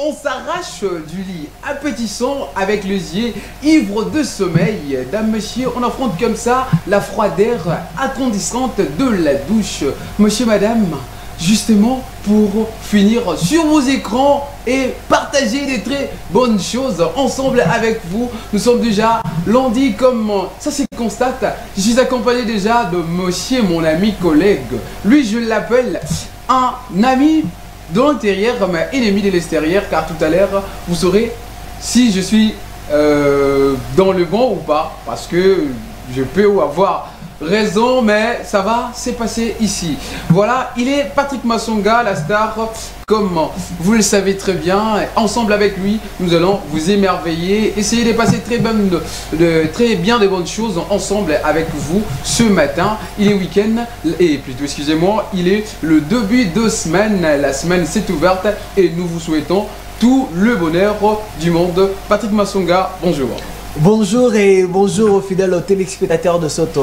On s'arrache du lit, un petit son avec les yeux ivres de sommeil. Dame, monsieur, on affronte comme ça la froideur incandescente de la douche. Monsieur, madame, justement pour finir sur vos écrans et partager des très bonnes choses ensemble avec vous. Nous sommes déjà lundi, comme ça se constate. Je suis accompagné déjà de monsieur, mon ami collègue. Lui, je l'appelle un ami de l'intérieur, mais ennemi de l'extérieur, car tout à l'heure, vous saurez si je suis dans le bon ou pas, parce que je peux avoir raison, mais ça va, c'est passé ici. Voilà, il est Patrick Massonga, la star, comme vous le savez très bien. Ensemble avec lui, nous allons vous émerveiller, essayer de passer très bien de bonnes choses ensemble avec vous ce matin. Il est week-end, et plutôt, excusez-moi, il est le début de semaine. La semaine s'est ouverte et nous vous souhaitons tout le bonheur du monde. Patrick Massonga, bonjour. Bonjour et bonjour aux fidèles téléspectateurs de cette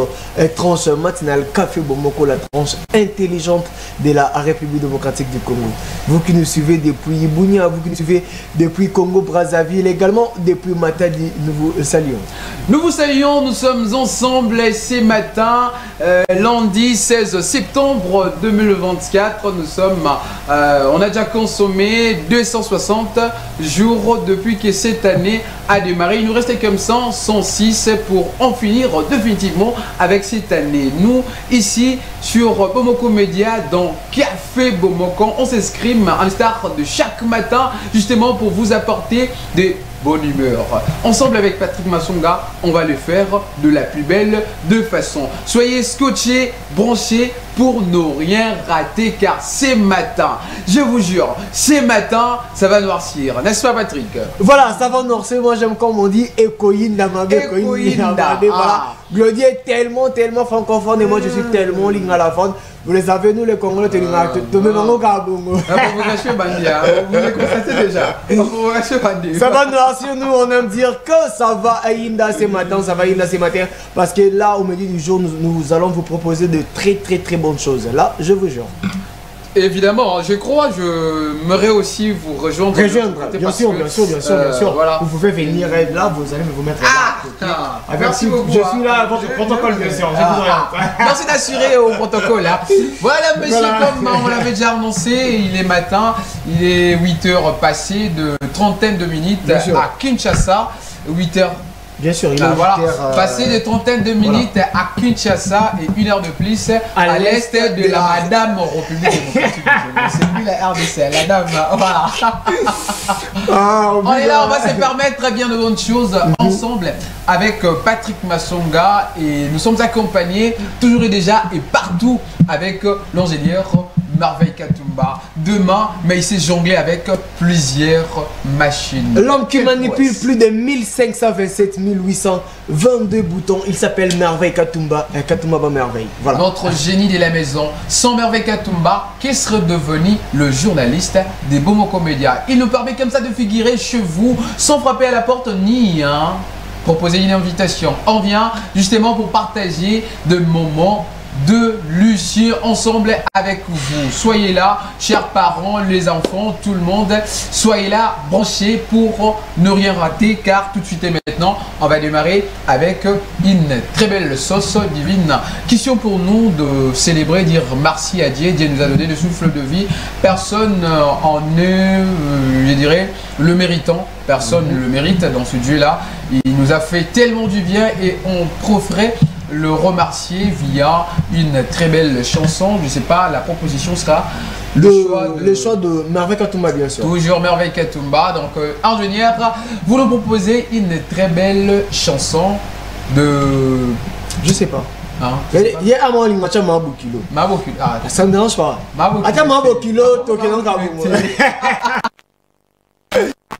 tranche matinale Café Bomoko, la tranche intelligente de la République démocratique du Congo. Vous qui nous suivez depuis Bunia, vous qui nous suivez depuis Congo-Brazzaville, également depuis Matadi, nous vous saluons. Nous vous saluons, nous sommes ensemble ce matin, lundi 16 septembre 2024. Nous sommes, on a déjà consommé 260 jours depuis que cette année a démarré. Il nous restait comme 106 pour en finir définitivement avec cette année. Nous, ici, sur Bomoko Média, dans Café Bomoko, on s'escrime à l'instar de chaque matin, justement pour vous apporter des bonne humeur. Ensemble avec Patrick Massonga, on va le faire de la plus belle de façon. Soyez scotchés, branchés pour ne rien rater, car ces matins, je vous jure, ces matins, ça va noircir. N'est-ce pas, Patrick? Voilà, ça va noircir. Moi, j'aime comme on dit, Ekoyinda, voilà. Glody est tellement francophone et moi, je suis tellement ligne à la fond. Vous les avez, nous les Congolais, vous les constatez déjà. Ça va noircir, nous on aime dire que ça va Aïnda ce matin, ça va Aïnda ce matin. Parce que là, au milieu du jour, nous allons vous proposer de très bonnes choses. Là, je vous jure. Évidemment, je crois, je m'aimerais aussi vous rejoindre. Bien sûr. Voilà. Vous pouvez venir là, vous allez vous mettre là. Merci beaucoup. Je suis là, votre protocole, bien sûr. Merci d'assurer au protocole. Voilà, monsieur, comme on l'avait déjà annoncé, il est matin, il est 8h passé de trentaine de minutes à Kinshasa, 8h. Bien sûr, il est voilà. Passé de trentaine de minutes à Kinshasa et 1 heure de plus à l'est de la Madame République démocratique. C'est plus la RDC, la dame. Voilà. On est là, on va se permettre très bien de bonnes choses ensemble avec Patrick Massonga et nous sommes accompagnés toujours et déjà et partout avec l'ingénieur Merveille Katumba. Demain, mais il s'est jonglé avec plusieurs machines. L'homme qui manipule plus de 1527 822 boutons, il s'appelle Merveille Katumba. Katumba Merveille. Voilà. Notre génie de la maison. Sans Merveille Katumba, qui serait devenu le journaliste des Bomoko Média? Il nous permet comme ça de figurer chez vous sans frapper à la porte ni proposer une invitation. On vient justement pour partager des moments de Lucie ensemble avec vous. Soyez là, chers parents, les enfants, tout le monde. Soyez là, branchés pour ne rien rater, car tout de suite et maintenant, on va démarrer avec une très belle sauce divine. Question pour nous de célébrer, dire merci à Dieu. Dieu nous a donné le souffle de vie. Personne en est, je dirais, le méritant. Personne ne le mérite dans ce Dieu-là. Il nous a fait tellement du bien et on profiterait le remercier via une très belle chanson. Je sais pas, la proposition sera le choix de Merveille Katumba, bien sûr. Toujours Merveille Katumba. Donc ingénieur, vous nous proposez une très belle chanson de... Je sais pas. Il y a un moment où il y a Mabokilo. Mabokilo. Ça ne me dérange pas. Mabokilo,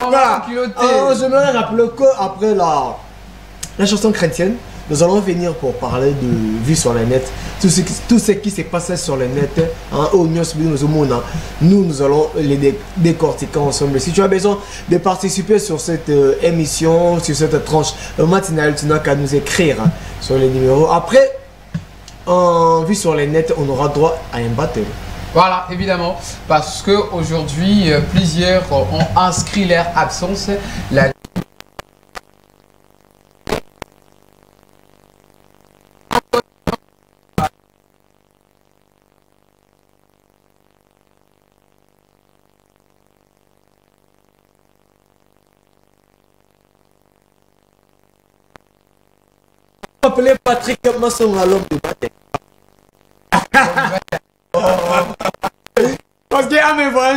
voilà. J'aimerais rappeler qu'après la chanson chrétienne, nous allons venir pour parler de vie sur le net, tout ce qui s'est passé sur le net. Nous allons les décortiquer ensemble. Si tu as besoin de participer sur cette émission, sur cette tranche matinale, tu n'as qu'à nous écrire sur les numéros. Après, en vie sur le net, on aura droit à un battle. Voilà, évidemment, parce qu'aujourd'hui, plusieurs ont inscrit leur absence. La Appelez Patrick Masson à l'homme de bataille. Parce que à mes voix,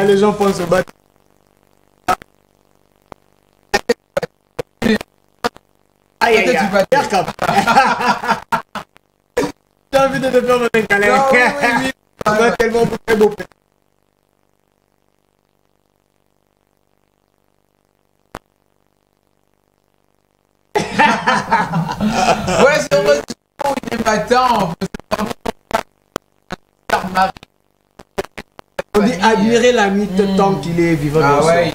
les gens pensent se battre. Aïe, aïe, aïe. J'ai envie de te faire mon câlin. Tu vas tellement très beau. Ouais, c'est vrai, il est matin, on dit admirer l'ami tant qu'il est vivant. Ah ouais.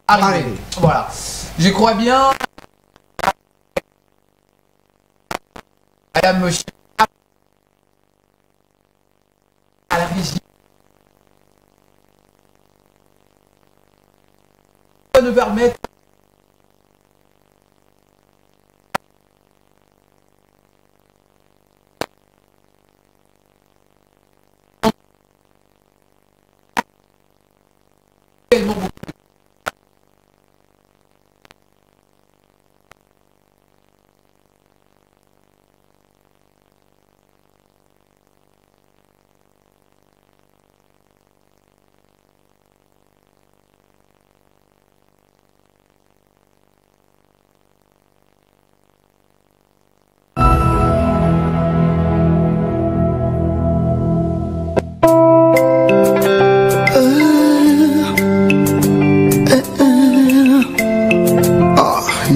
Arrivé. Voilà. Je crois bien. Madame à la régie. Ça nous permettre tellement beaucoup.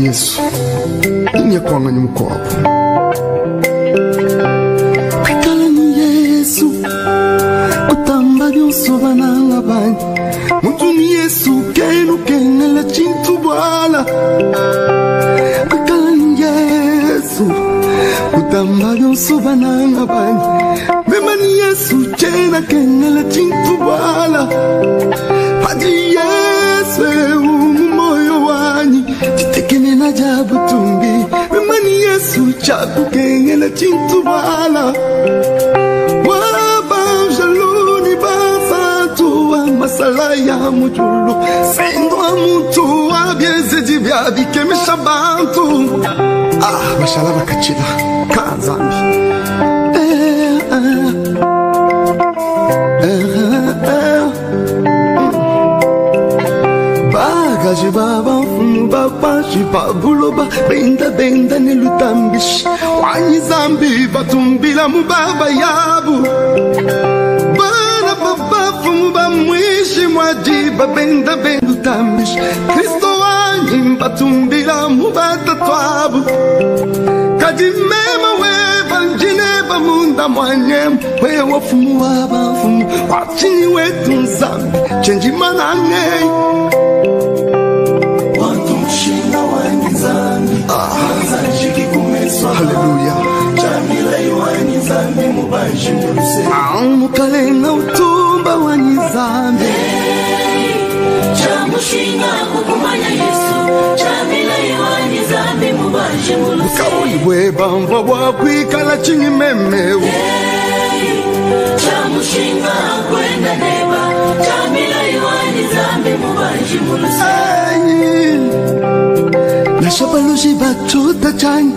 Yesu inyekwanga nyumukwapo kwikalani Yesu kutamba byonso bananga bani mutuni Yesu kenu kenela chintu bwala kwikalani Yesu kutamba byonso bananga bani memani Yesu chena kenela chintu bwala Padri Yesu moyo wanyi titekene na jabu tumbi memani Yesu chaku kengela chintu bala waba jaluni basatu wa masala ya mujulu sendo muntu abyeze jibya bikemesha bantu bashala bakachira kanzambi Bagaji baba fumu baba shiba buloba benda benda nilutambish wanyi zambi batumbila mubaba yabu bana baba fumu ba mwishi mwajiba benda benda lutambish Kristo wanyi batumbila mubata twabu kadimema weba njine bamunda mwanyem wewa fumu waba fumu wachini wetu nzambi chenji manane Hallelujah. Mukalenga utumba wa nizambi chamushinga kukumanya Yesu chamila iwa nizambi mubanje muluse Kauli bamba wakwikala chingi memewu chamushinga kwenda neba chamila iwa nizambi mubanje muluse Nashabaloshi batuta chani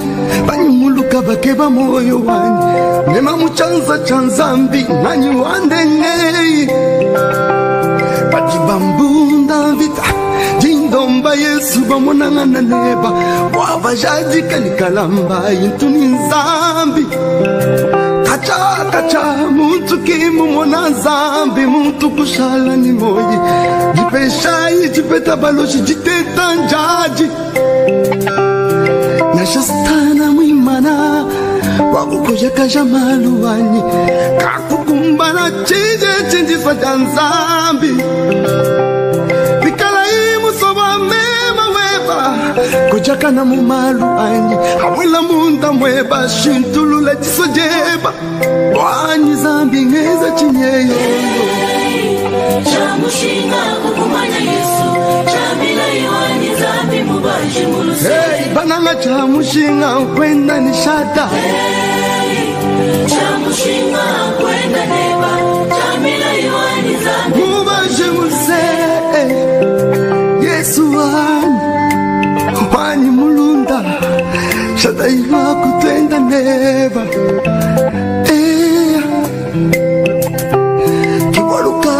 banyumuluka bakeba moyo wani nema muchanza chanzambi nani wandenge Badibambunda vita jindomba Yesu bamonangana neba wabajaji kalikalamba intuni nzambi Kacha kacha muntu kimu mona zambi muntu kushala ni moyi jipeshai jipeta baloshi jiteta njaji Nashastana mwimana wakukuja kajamalu wani kakukumbana chije chinjiswa janzambi bikala imusoba mema weba kujaka na mumalu wani awela munda mweba shintulula jisojeba wani zambi ngeza chinyeyo chamushinga kukumanya Yesu chamila yohani zambi mubaji muluse bananga chamushinga kwenda nishata chamushinga kwenda neba chamila yohani zambi mubaji muluse Yesu wani mulunda shata iwa kutenda neba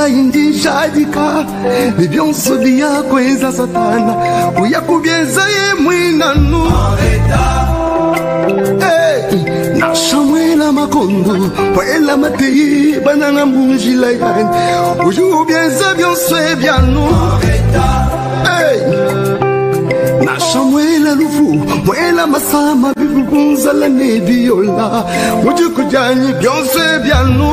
indijadika nibyonso byakweza satana uyakubyeza ye mwinanu nashamwela makondo pwela mateyi bananga mbunjila yani uyubyeza byonso ebyanu nashamwela lufu mwela masama bibukunzala nebiola mujikujanyi byonso ebyanu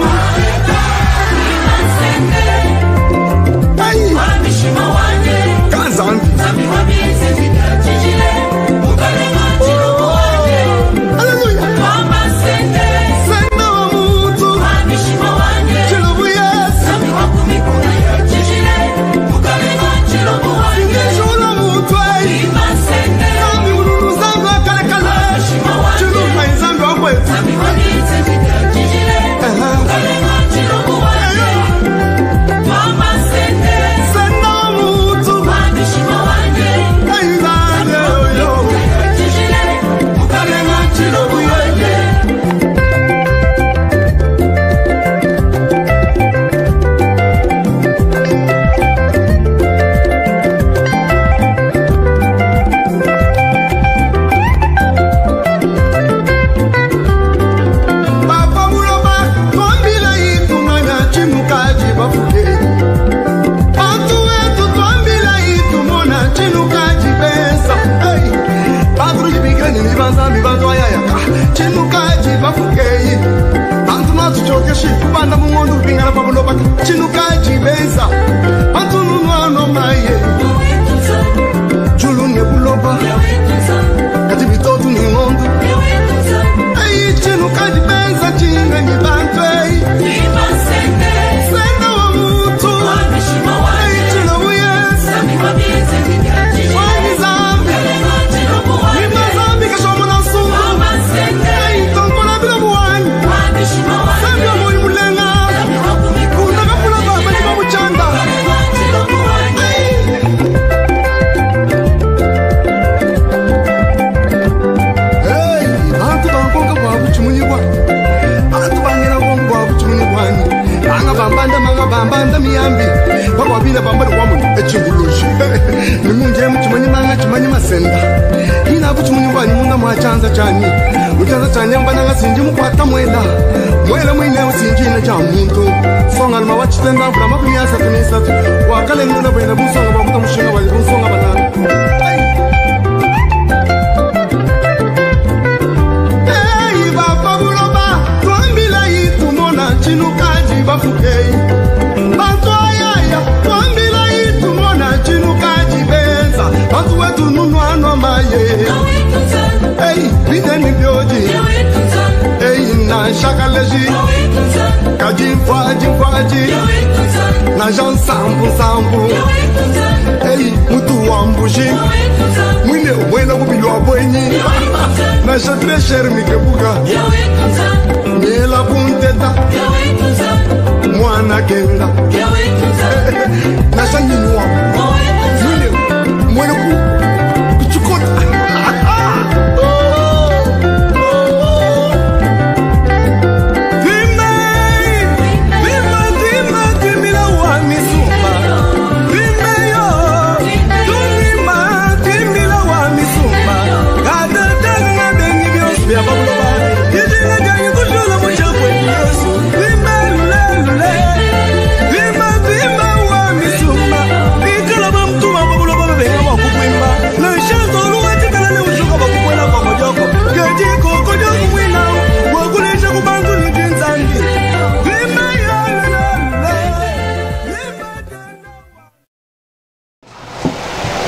Yeah.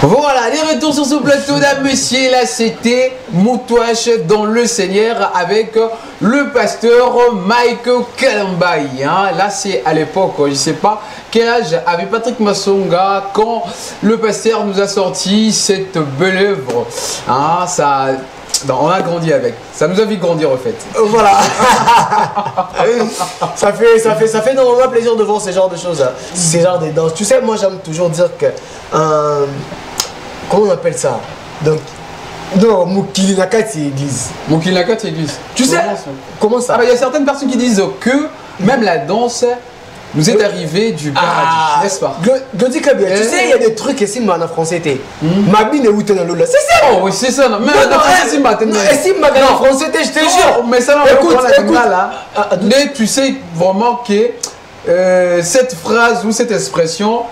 Voilà, les retours sur ce plateau d'un monsieur, là c'était Moutouache dans le Seigneur avec le pasteur Mike Kalambaï. Hein. Là c'est à l'époque, je ne sais pas quel âge avait Patrick Massonga quand le pasteur nous a sorti cette belle œuvre. Hein, ça... Non, on a grandi avec. Ça nous a vite grandir en fait. Voilà. ça fait énormément plaisir de voir ce genre de choses, hein. Ces genres de danses. Tu sais, moi j'aime toujours dire que comment on appelle ça? Donc, non, Mukilinaka c'est église. Mukilinaka c'est église. Tu sais comment ça? Il y a certaines personnes qui disent que même la danse nous est arrivée du paradis, n'est-ce pas? Godi Kabia, tu sais, il y a des trucs ici, mais en français, ma bine est où t'es dans l'eau là. C'est ça! Oh oui, c'est ça. Mais en français, c'est ma tête. Et si ma gagne en français, je te jure. Mais ça, écoute là. Mais tu sais vraiment que cette phrase ou cette expression,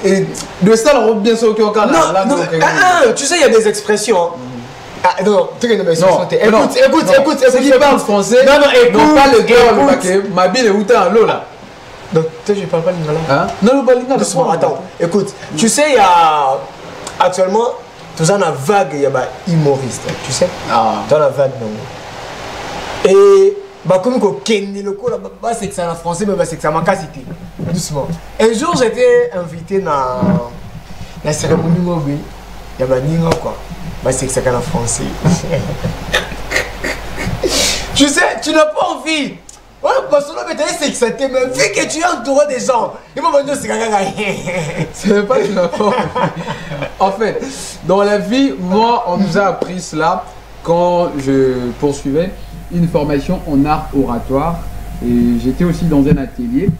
de ça, on bien sûr qu'on a là. Non, tu sais, il y a des expressions. Ah non, tu sais, écoute, ceux qui parlent français, non, écoute, pas le gars, ma bille est où t'es dans l'eau là. Donc, tu sais, je parle pas lingala. Hein? Non, le lingala. Doucement, attends, écoute, tu sais, il y a actuellement, tu as une vague, il y a des humoristes, tu sais. Tu as la vague, non. Et, comme le coup, c'est que ça en français, mais c'est que ça m'a cassé. Doucement. Un jour, j'étais invité dans la cérémonie Mobi. Il y a Ninga, quoi. C'est que ça en français. Tu sais, tu n'as pas envie. Ouais, parce que là, c'est que ça t'aime. Vu que tu es entouré des gens, il va me dire c'est quelqu'un. C'est pas que tu n'as pas envie. En fait, dans la vie, moi, on nous a appris cela quand je poursuivais une formation en art oratoire. Et j'étais aussi dans un atelier.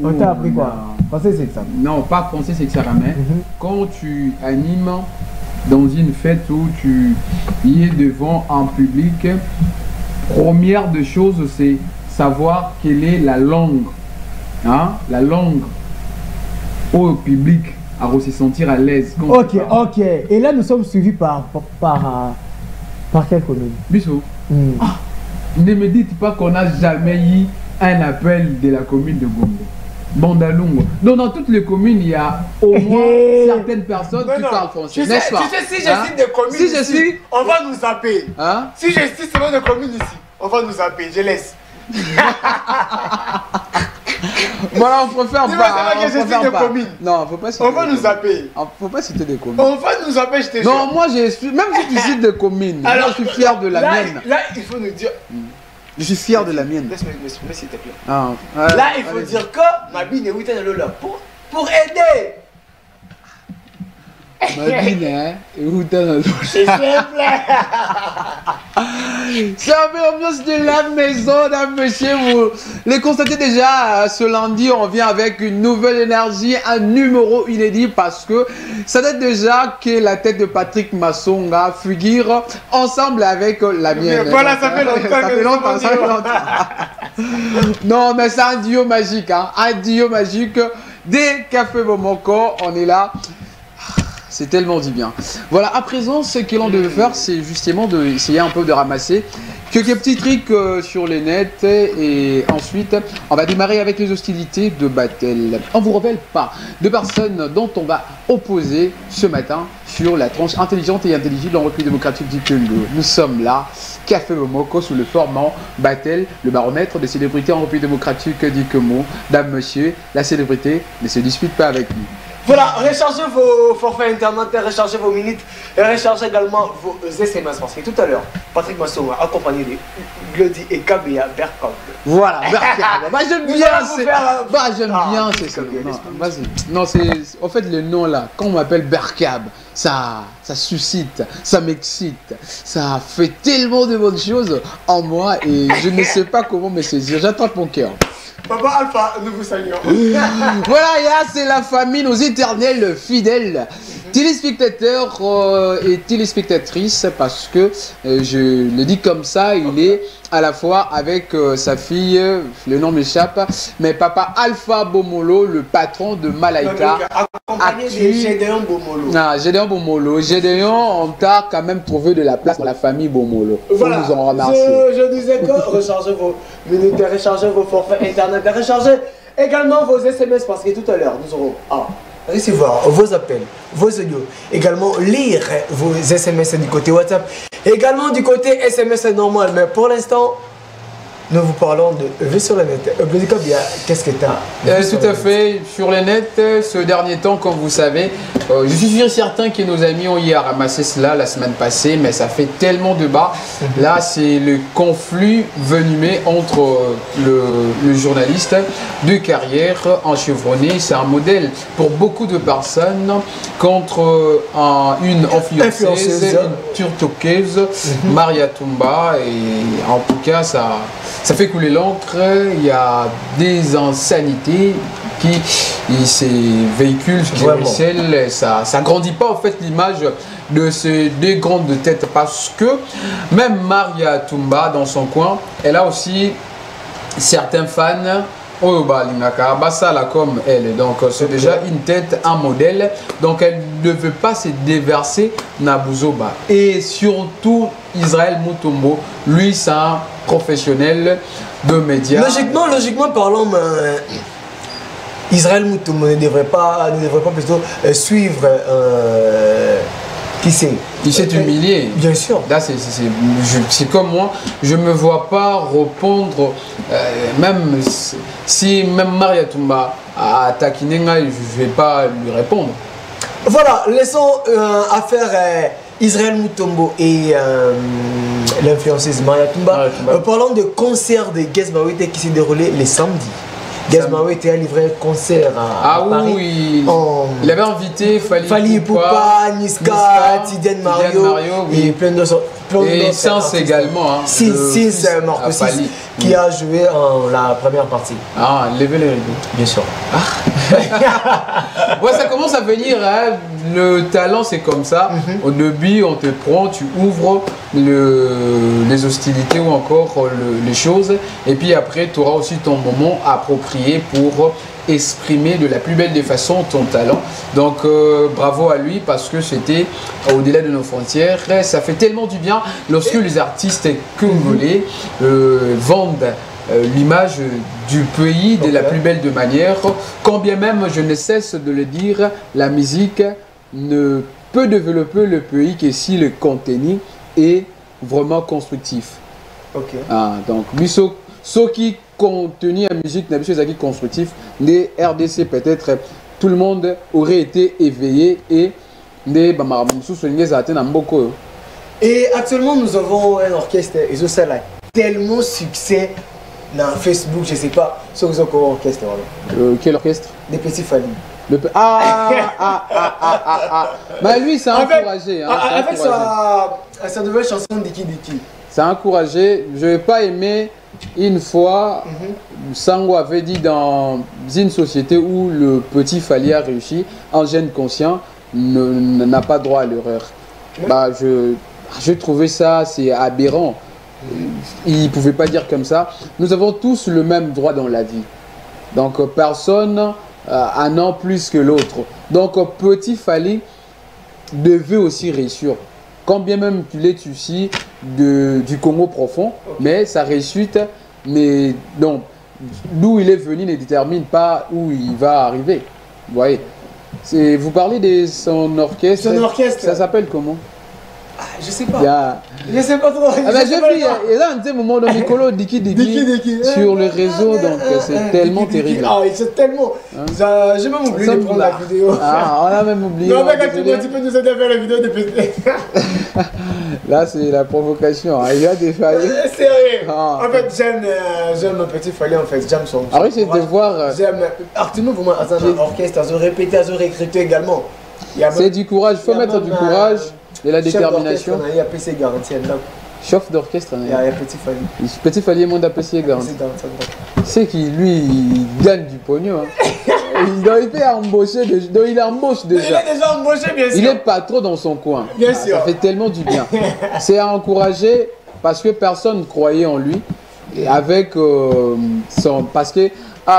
On t'a appris quoi? Français, c'est que ça? Non, pas français, c'est que ça ramène. Quand tu animes dans une fête où tu y es devant un public, première des choses, c'est savoir quelle est la langue. Hein? La langue au public à se sentir à l'aise. Ok. Et là, nous sommes suivis par quelle commune? Bissot. Ne me dites pas qu'on n'a jamais eu un appel de la commune de Gombe. Bandalungo. Donc dans toutes les communes, il y a au moins certaines personnes qui parlent français. N'est-ce pas? Tu sais, si je cite des communes ici, on va nous zapper. Hein? Si je cite seulement des communes ici, on va nous zapper. Je laisse. Voilà, on préfère pas. Non, faut pas citer. On va nous zapper. Faut pas citer des communes. On va nous zapper, je te jure. Non, moi, même si tu cites des communes, alors, je suis fier de la mienne. Là, il faut nous dire. Je suis fier de la mienne. Laisse-moi m'exprimer, s'il te plaît. Là, il faut dire que ma bine est où t'es dans l'eau là pour aider. Ma bine est où t'es dans l'eau. S'il te plaît. C'est un peu l'ambiance de la maison d'un monsieur. Vous les constatez déjà, ce lundi, on vient avec une nouvelle énergie, un numéro inédit parce que ça date déjà que la tête de Patrick Massonga figure ensemble avec la mienne. Voilà, ça fait longtemps. Ça fait longtemps. Non, mais c'est un duo magique, hein, un duo magique. Dès Café Bomoko, on est là. C'est tellement dit bien. Voilà, à présent, ce que l'on devait faire, c'est justement d'essayer un peu de ramasser quelques petits trucs sur les nets. Et ensuite, on va démarrer avec les hostilités de Battle. On ne vous révèle pas de personnes dont on va opposer ce matin sur la tranche intelligente et intelligible en République démocratique du Congo. Nous sommes là, Café Momoko, sous le format Battle, le baromètre des célébrités en République démocratique du Congo. Dame, monsieur, la célébrité ne se dispute pas avec nous. Voilà, rechargez vos forfaits internet, rechargez vos minutes et rechargez également vos SMS. Parce que tout à l'heure, Patrick Massonga accompagné de Glody et Kabea Berkamp. Voilà, Berkamp. Bah, j'aime bien, c'est ça. Non, c'est en fait le nom là. Quand on m'appelle Berkamp, ça suscite, ça m'excite, ça fait tellement de bonnes choses en moi et je ne sais pas comment me saisir. J'attrape mon cœur. Papa Alpha, nous vous saluons. Voilà, c'est la famille, nos éternels fidèles téléspectateurs et téléspectatrices, parce que je le dis comme ça, il est à la fois avec sa fille, le nom m'échappe, mais papa Alpha Bomolo, le patron de Malaika. Accompagné de Gédéon Bomolo. Gédéon Bomolo. Gédéon, on t'a quand même trouvé de la place pour la famille Bomolo. Voilà, nous en remercier. Je disais que rechargez vos minutes, rechargez vos forfaits internet, rechargez également vos SMS parce que tout à l'heure, nous aurons recevoir vos appels, vos audios, également lire vos SMS du côté WhatsApp, également du côté SMS normal. Mais pour l'instant, nous vous parlons de V sur le net. Qu'est-ce que tu as Tout à fait, sur le net, ce dernier temps, comme vous savez, je suis certain que nos amis ont hier ramassé cela la semaine passée, mais ça fait tellement de bas. Là, c'est le conflit venimé entre le journaliste de carrière enchevronné. C'est un modèle pour beaucoup de personnes contre une influenceuse, une turtokaise, Maria Tumba. Et en tout cas, ça fait couler l'encre. Il y a des insanités ces véhicules qui ruissellent. Ça grandit pas en fait l'image de ces deux grandes têtes, parce que même Maria Tumba dans son coin, elle a aussi certains fans comme elle. Donc c'est déjà une tête, un modèle. Donc elle ne veut pas se déverser Nabuzoba. Et surtout Israël Mutombo, lui c'est un professionnel de médias. Logiquement parlant, Israël Mutombo ne devrait pas plutôt suivre qui s'est humilié. Bien sûr. Là, c'est comme moi, je ne me vois pas répondre, même si Maria Tumba a taquiné, je ne vais pas lui répondre. Voilà, laissons affaire Israël Mutombo et l'influenceuse Maria Tumba. Parlons de concert de Guess Mawete qui s'est déroulé les samedis. Guess Mawete a livré un concert à Paris. Oui, il avait invité Fali Poupa, Niska, Tidiane Mario et plein d'autres. Et Sens également. Sins Marcosis qui a joué en la première partie. Ah, levez les rideaux. Bien sûr. Ouais, ça commence à venir, hein. Le talent c'est comme ça. Au début on te prend, tu ouvres les hostilités ou encore les choses, et puis après tu auras aussi ton moment approprié pour exprimer de la plus belle des façons ton talent. Donc bravo à lui, parce que c'était au-delà de nos frontières. Ça fait tellement du bien lorsque les artistes congolais vendent l'image du pays de la plus belle de manière. Quand bien même, je ne cesse de le dire, la musique ne peut développer le pays que si le contenu est vraiment constructif. Donc, ceux qui contenu la musique n'a pas constructif, les RDC peut-être tout le monde aurait été éveillé et et actuellement nous avons un orchestre tellement succès dans Facebook, je sais pas, ce que vous avez orchestre. Quel orchestre? Des petits Fali. Mais lui, c'est encouragé. Avec sa nouvelle chanson Diki Diki. C'est encouragé. Je n'ai pas aimé une fois, Sango avait dit dans une société où le petit Fali a réussi, un jeune conscient n'a pas droit à l'erreur. Je trouvais ça, c'est aberrant. Il ne pouvait pas dire comme ça. Nous avons tous le même droit dans la vie. Donc personne a non plus que l'autre. Donc petit Fali devait aussi réussir. Quand bien même qu'il est ici du Congo profond, mais sa réussite, mais donc d'où il est venu ne détermine pas où il va arriver. Vous voyez. Vous parlez de son orchestre. Son orchestre. Ça s'appelle comment? Je sais pas. Je sais pas trop. Il y a un moment de Nicolo Diki Diki sur le réseau, donc c'est tellement terrible. C'est tellement. J'ai même oublié de prendre la vidéo. On a même oublié. Non, mais quand tu peux nous aider à faire la vidéo de Là, c'est la provocation. Il y a des failles. Sérieux. En fait, j'aime mon petit Fali, en fait. J'aime son. Ah oui, c'est de voir. J'aime. Artimo, vraiment, un orchestre, à répéter, à réécrire également. C'est du courage. Il faut mettre du courage. Et la détermination. Il y a PC garanti. Chef d'orchestre. Il y a Petit Fali. Petit Fali est monde à PC garanti. C'est qu'il lui il gagne du pognon. Il a été embauché. Il embauche déjà. Il est déjà embauché, bien sûr. Il est pas trop dans son coin. Bien sûr. Ça fait tellement du bien. C'est à encourager parce que personne ne croyait en lui. Et avec son. Parce que.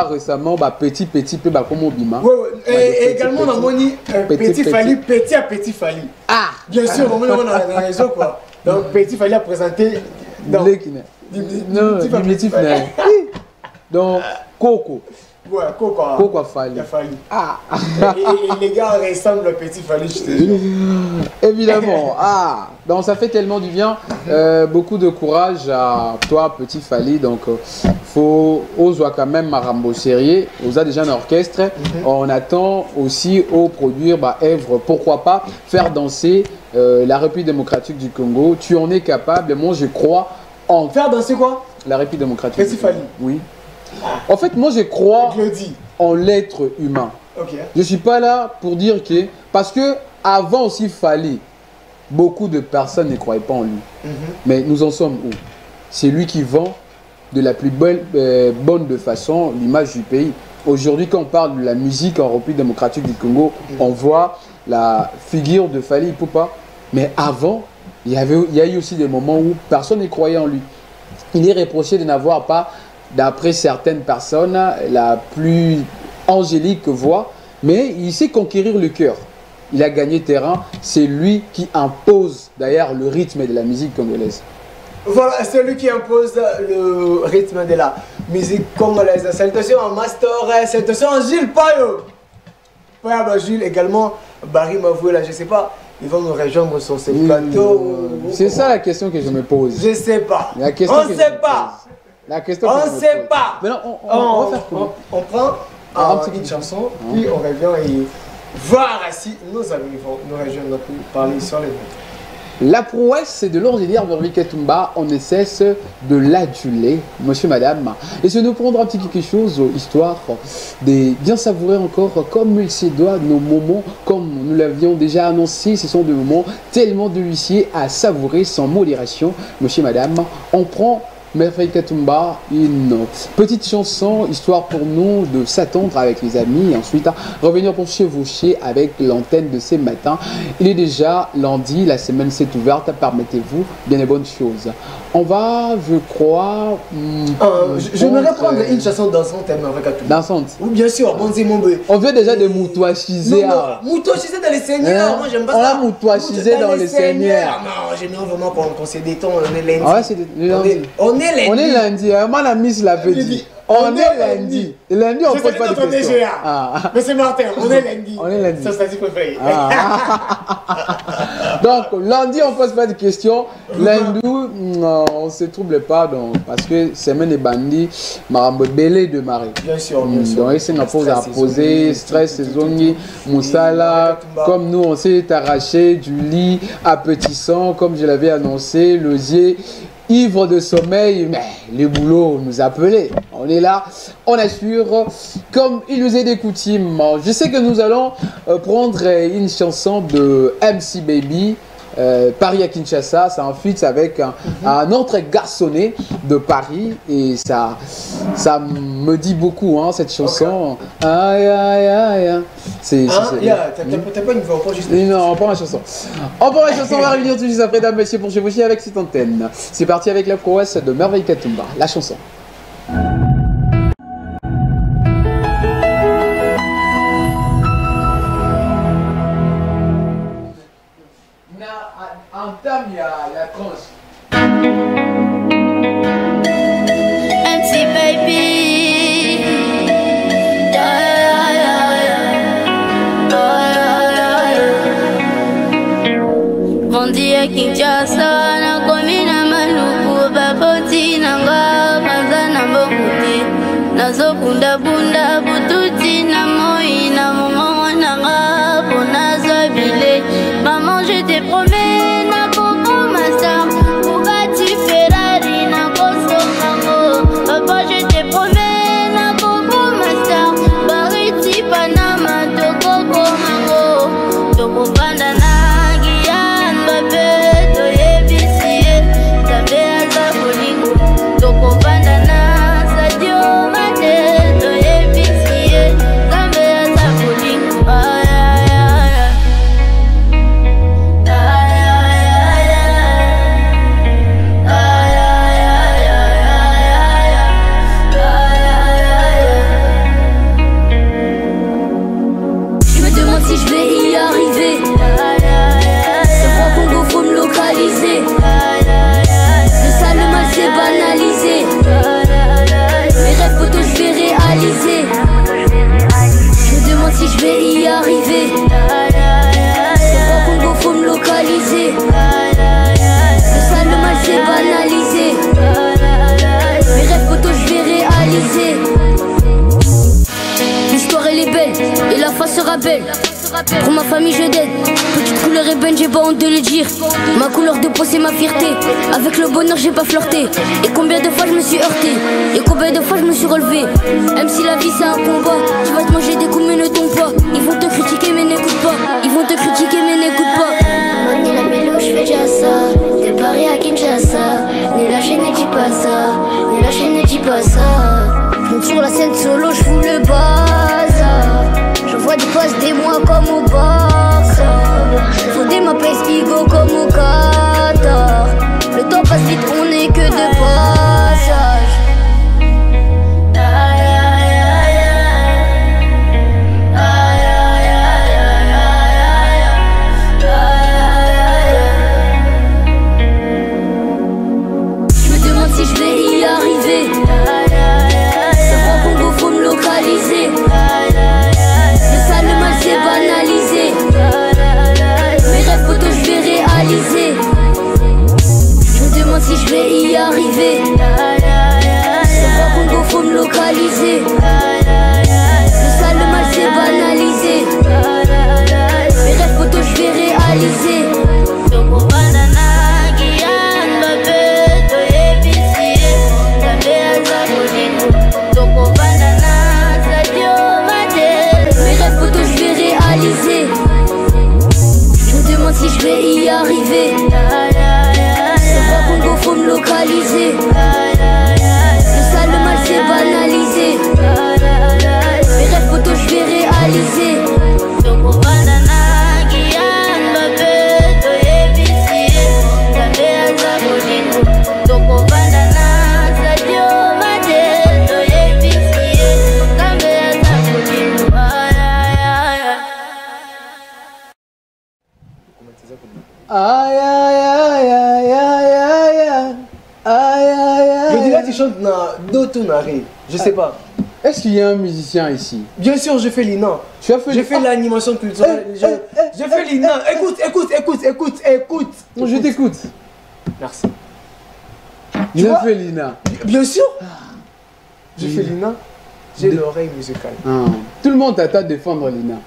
Récemment, petit peu comme Obima. Et également, on a moni Petit Fali, petit à Petit Fali. Bien sûr, on a la raison quoi. Donc, Petit Fali a présenté. Non, du Petit Fali. Donc, Coco. Ouais, Coco. Coco Fali. Il a fallu. Ah. Et les gars ressemblent au petit Fali, je te jure. Évidemment. Ah. Donc ça fait tellement du bien. Beaucoup de courage à toi, petit Fali. Donc faut oser quand même Marambo sérieux. On a déjà un orchestre. On attend aussi au produire œuvre. Pourquoi pas faire danser la République démocratique du Congo. Tu en es capable. Moi je crois en Faire danser quoi? la République démocratique. Petit Fali. Oui. En fait, moi je crois en l'être humain. Ok. Je ne suis pas là pour dire que... Parce que avant aussi, il fallait... Beaucoup de personnes ne croyaient pas en lui. Mais nous en sommes où? C'est lui qui vend de la plus bonne de façon l'image du pays. Aujourd'hui, quand on parle de la musique en République démocratique du Congo, on voit la figure de Fally Ipupa. Mais avant, il y a eu aussi des moments où personne ne croyait en lui. Il est reproché de n'avoir pas, d'après certaines personnes, la plus angélique voix, mais il sait conquérir le cœur. Il a gagné terrain, c'est lui qui impose d'ailleurs le rythme de la musique congolaise. Voilà, c'est lui qui impose le rythme de la musique congolaise. Salutations à Master, salutations à Gilles Payo. Gilles également, Barry Mavoué là, je sais pas. Ils vont nous rejoindre sur ce plateau. C'est ça la question que je me pose. Je sais pas. La question on sait pas. La question on sait pas. Maintenant, on va faire comment? On prend une chanson, puis on revient et voir si nos amis vont nous rejoindre pour parler sur les mots. La prouesse de l'ordinaire Vervi Ketumba, on ne cesse de l'aduler, monsieur, madame. Et je nous prendre un petit quelque chose, histoire de bien savourer encore comme il se doit nos moments, comme nous l'avions déjà annoncé, ce sont des moments tellement délicieux à savourer sans modération. Monsieur, madame, on prend Vervi Ketumba, une petite chanson, histoire pour nous de s'attendre avec les amis et ensuite revenir pour chevaucher avec l'antenne de ce matin. Il est déjà lundi, la semaine s'est ouverte, permettez-vous bien des bonnes choses. On va, je crois... J'aimerais prendre une chanson dansante avec Ketumba. Dansante? Oui, bien sûr, bon, c'est mon bébé. On veut déjà des moutouachisés. Moutouachisés dans les seigneurs, moi j'aime pas ça. On a moutouachisé dans les seigneurs. Non, j'aime vraiment qu'on se détend, on est lundi. Ah ouais, c'est lundi. On est lundi. On est lundi, moi la Miss l'avait dit. On est lundi. Lundi, on ne pose pas de questions. Mais c'est Martin, on est lundi. On est lundi. Ça, c'est préféré. Donc, lundi, on ne pose pas de questions. Lundi, on ne se trouble pas donc, parce que semaine est bandit, Marambo Belé de Marie. Bien sûr, bien sûr. Donc, c'est une pause à poser, stress, saisonnier, Moussala. Comme nous, on s'est arraché du lit à petit sang, comme je l'avais annoncé, l'osier. Ivre de sommeil, mais les boulots nous appelaient. On est là, on assure, comme il nous est des coutumes. Je sais que nous allons prendre une chanson de MC Baby, Paris à Kinshasa. C'est un feat avec un autre garçonnet de Paris. Et ça me dit beaucoup, hein, cette chanson. Okay. Aïe, aïe, aïe. T'as pas une voix, on prend juste... Non, on prend la chanson. On prend la chanson, on va revenir tout de suite après, mesdames, messieurs, pour chevaucher avec cette antenne. C'est parti avec la prouesse de Merveille Ketumba, la chanson. Entame la tranche. MC Baby. Kinshasa na komi na maluku baboti na nga la face sera belle. Pour ma famille je d'aide. Petite couleur ébène, j'ai pas honte de le dire. Ma couleur de peau c'est ma fierté. Avec le bonheur j'ai pas flirté. Et combien de fois je me suis heurté. Et combien de fois je me suis relevé. Même si la vie c'est un combat, tu vas te manger des coups mais ne tombe pas. Ils vont te critiquer mais n'écoute pas. Ils vont te critiquer mais n'écoute pas. Ni la mélo, je fais déjà ça. De Paris à Kinshasa. Ni lâcher, ne dis pas ça. Ni lâcher, ne dis pas ça. Je monte sur la scène solo, je fous le bazar. Je vois des passes des mois comme au Barça. Faut des maps Espigo comme au Qatar. Le temps passe vite, on n'est que de passage. Je me demande si je vais y arriver. Ça prend Congo, faut me localiser. Le sale, le mal c'est banalisé. Mes rêves photos je vais réaliser. Je me demande si je vais y arriver. Ça prend Congo, faut me localiser. Le sale, le mal c'est banalisé. Mes rêves photos je vais réaliser. Je me demande si je vais y arriver. Ça va Congo, faut me localiser. Le sale, le mal c'est banalisé. Mes rêves photos je vais réaliser. Aïe aïe aïe aïe aïe aïe aïe aïe aïe. Je dirais que tu chantes d'autres Nari. Je sais pas. Est-ce qu'il y a un musicien ici? Bien sûr, je fais l'INA. Tu as fait J'ai fait l'animation culturelle. Je fais l'INA. Écoute. Non, je t'écoute. Merci. Il vois a fait l'INA. Bien sûr. Je fais l'INA. J'ai l'oreille musicale. Ah. Tout le monde t'attend à défendre l'INA.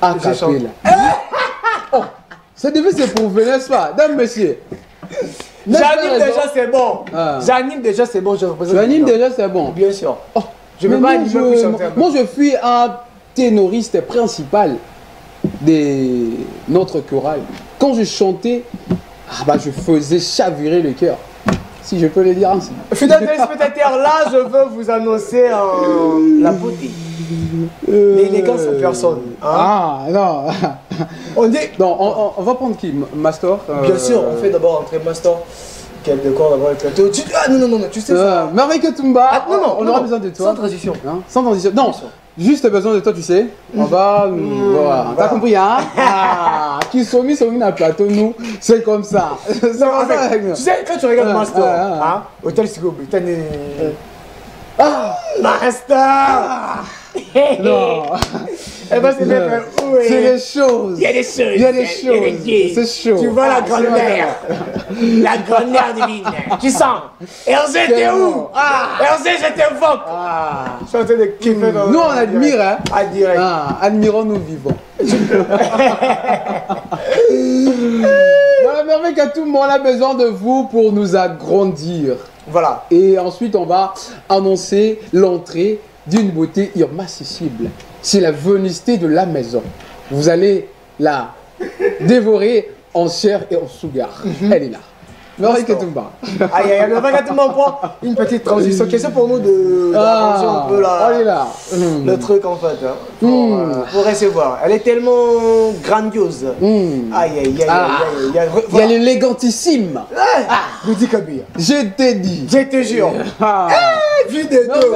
Ah, Je chante. Oh, ça devait se prouver, n'est-ce pas? Dame, monsieur. J'anime déjà, c'est bon. Ah. J'anime déjà, c'est bon. Je représente. Tu animes déjà, c'est bon. Bien sûr. Oh, Je ne vais pas animer plus chanter. moi, je suis un ténoriste principal de notre chorale. Quand je chantais, je faisais chavirer le cœur. Si je peux le dire ainsi. Fidèles téléspectateurs, là, je veux vous annoncer la beauté. L'élégance en personne. Hein? Ah, non. On dit. Non, on va prendre qui? Master Bien sûr, on fait d'abord entrer Master. Quel décor d'abord le plateau. Ah non, tu sais ça. Merveille Katumba. Ah, non, on aura besoin de toi. Sans transition. Hein? Sans transition. Non, juste besoin de toi, tu sais. On va. Voilà. T'as compris, hein? Ah, qui sont mis dans le plateau, nous, c'est comme ça. C'est Non, comme ça avec nous. tu sais, quand tu regardes Master, hein, Hôtel Sigobi, t'as des. Master! Non. Elle va se mettre où? C'est les choses. Il y a des choses. Il y a des choses. C'est chaud. Tu vois la grand-mère. La grand-mère divine. Tu sens? Hergé, t'es où? Hergé, je t'invoque. Je suis en train de kiffer dans. Nous, on admire, hein? À direct. Admirons-nous vivants. Voilà, merveille qu'à tout le monde, on a besoin de vous pour nous agrandir. Voilà. Et ensuite, on va annoncer l'entrée d'une beauté irrésistible. C'est la vénusté de la maison. Vous allez la dévorer en chair et en sougar. Elle est là. Merveille Katumba. Aïe, Merveille Katumba, on prend une petite transition. Question pour nous d'arranger un peu elle est là. Le truc en fait. Hein, pour recevoir. Elle est tellement grandiose. Aïe. Il y a l'élégantissime. Rudy Kabir. Je t'ai dit. Je te jure. Vie des deux.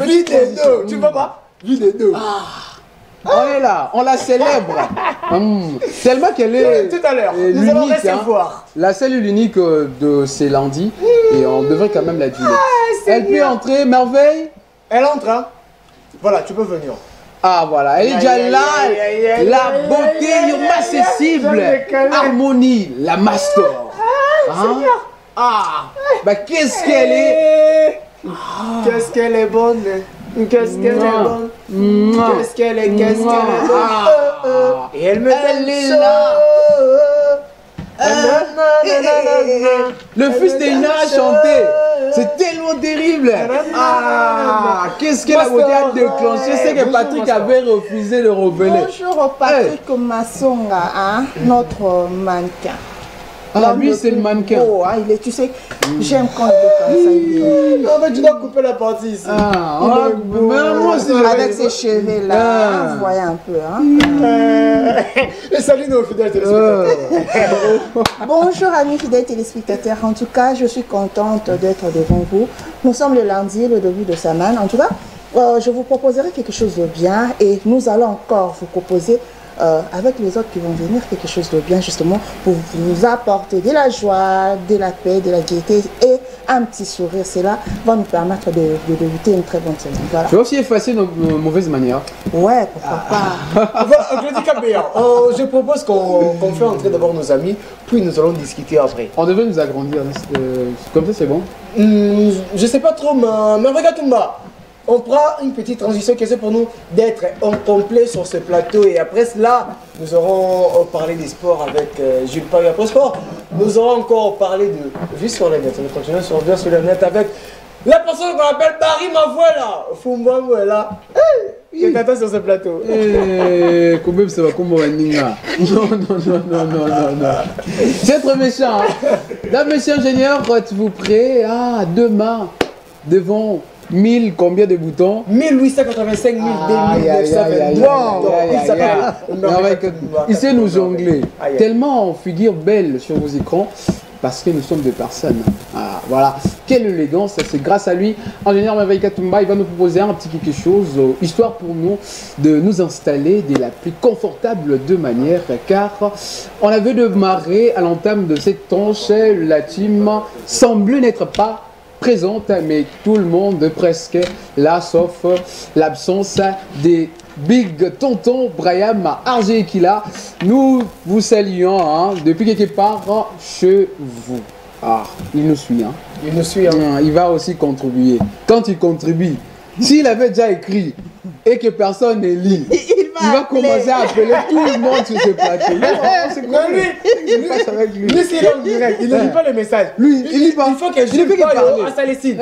Vie des deux. Tu vois pas? Vie des deux. On est là, on la célèbre. Tellement qu'elle est tout à l'heure. Nous allons recevoir. La cellule unique de ces lundis. Et on devrait quand même la durer. Elle peut entrer, Merveille. Elle entre, hein. Voilà, tu peux venir. Ah voilà, elle est déjà là. La beauté irrésistible. Harmonie, la master. Bah qu'est-ce qu'elle est. Qu'est-ce qu'elle est bonne. Qu'est-ce qu'elle est bonne. Qu'est-ce qu'elle est bonne. Et elle me est là. Le fils d'Ina a chanté. C'est tellement terrible. Ah, qu'est-ce que la beauté a déclenché. C'est que Patrick avait refusé de revenir. Bonjour Patrick Massonga, hein, notre mannequin. Ah, lui c'est le mannequin. Oh, hein, il est, tu sais, j'aime quand il est comme ça. En fait, tu dois couper la partie ici. Ah, moi aussi, avec ses cheveux là, vous voyez un peu. Hein. Et salut nos fidèles téléspectateurs. Bonjour amis fidèles téléspectateurs. En tout cas, je suis contente d'être devant vous. Nous sommes le lundi, le début de semaine. En tout cas, je vous proposerai quelque chose de bien et nous allons encore vous proposer avec les autres qui vont venir quelque chose de bien justement pour vous apporter de la joie, de la paix, de la gaieté et un petit sourire. Cela va nous permettre de débuter une très bonne semaine. Voilà. Tu vas aussi effacer nos mauvaises manières. Ouais, pourquoi pas. Je propose qu'on fait entrer d'abord nos amis, puis nous allons discuter après. On devait nous agrandir. Comme ça c'est bon. Je sais pas trop, mais regarde Toumba. On prend une petite transition qui est pour nous d'être en complet sur ce plateau et après cela, nous aurons parlé des sports avec Jules Paris après sport. Nous aurons encore parlé de vie sur la net. On continue sur vie sur la net avec la personne qu'on appelle Barry Mavouela. Fumba Mavouela. Qui t'attend sur ce plateau. Koubeb, ça va comme Waninga. Non. C'est trop méchant. Dame, monsieur ingénieur, êtes-vous prêt? Ah, demain, devant 1000 combien de boutons? 1885 il sait nous jongler. Tellement on figure belle sur vos écrans parce que nous sommes des personnes. Ah, voilà. Quelle élégance, c'est grâce à lui. Ingénieur Mavaï Katumba, il va nous proposer un petit quelque chose, histoire pour nous de nous installer de la plus confortable de manière, car on avait démarré à l'entame de cette tranche, la team semblait n'être pas présente, mais tout le monde presque là, sauf l'absence des Big Tonton Braham Argé qui là. Nous vous saluons hein, depuis quelque part chez vous. Ah, il nous suit. Hein. Il nous suit. Hein. Il va aussi contribuer. Quand il contribue, s'il avait déjà écrit et que personne ne lit, il va commencer à appeler tout le monde sur ce plateau. Lui, c'est en direct. Il ne lit pas les messages. Lui, il lit pas. Il faut que je parle à Salécine.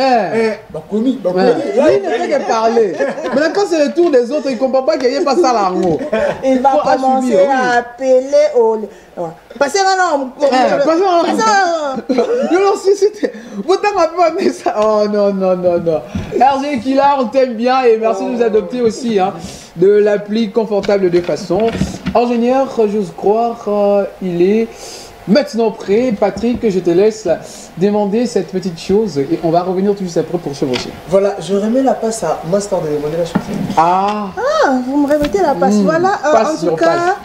Il ne fait que parler. Maintenant, quand c'est le tour des autres, il ne comprend pas qu'il n'y ait pas ça là. Il va commencer à appeler au... Passez maintenant. Non, si c'était... Vous t'avez pas mis ça. Oh non. Hergé Kila, on t'aime bien et merci de nous adopter aussi. Hein, de l'appli confortable de façon. Ingénieur, j'ose croire, il est maintenant prêt. Patrick, je te laisse demander cette petite chose et on va revenir tout de suite après pour chevaucher. Voilà, je remets la passe à Master de demander la chose. Ah, vous me remettez la passe. Voilà, en tout cas...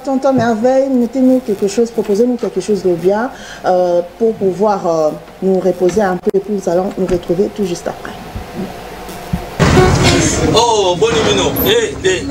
Tonton Merveille, mettez-nous quelque chose, proposez-nous quelque chose de bien pour pouvoir nous reposer un peu et puis nous allons nous retrouver tout juste après. Oh, bon numéro. Hey.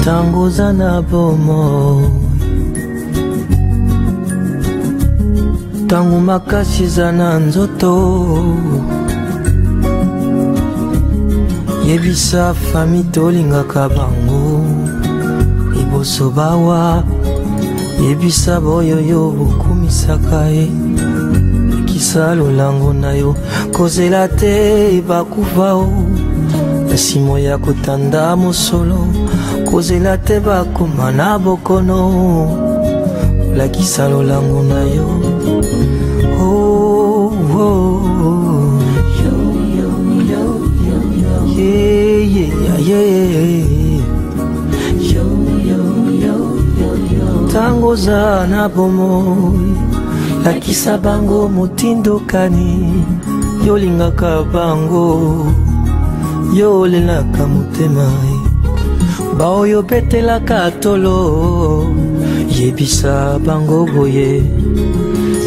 Tangoza na bomo tangu makasi za na nzoto yebisa fami tolingaka bango liboso bawa yebisa boyoyo bokumisaka ye kisa lolango na yo kozela te bakufa o esimo ya kotanda mosolo kozela te bakoma na bokono olakisa lolango na yo tangoza na bomoi lakisa bango motindokani yolingaka bango yolelaka motema baoyo betelaka tolo yebisa bango boye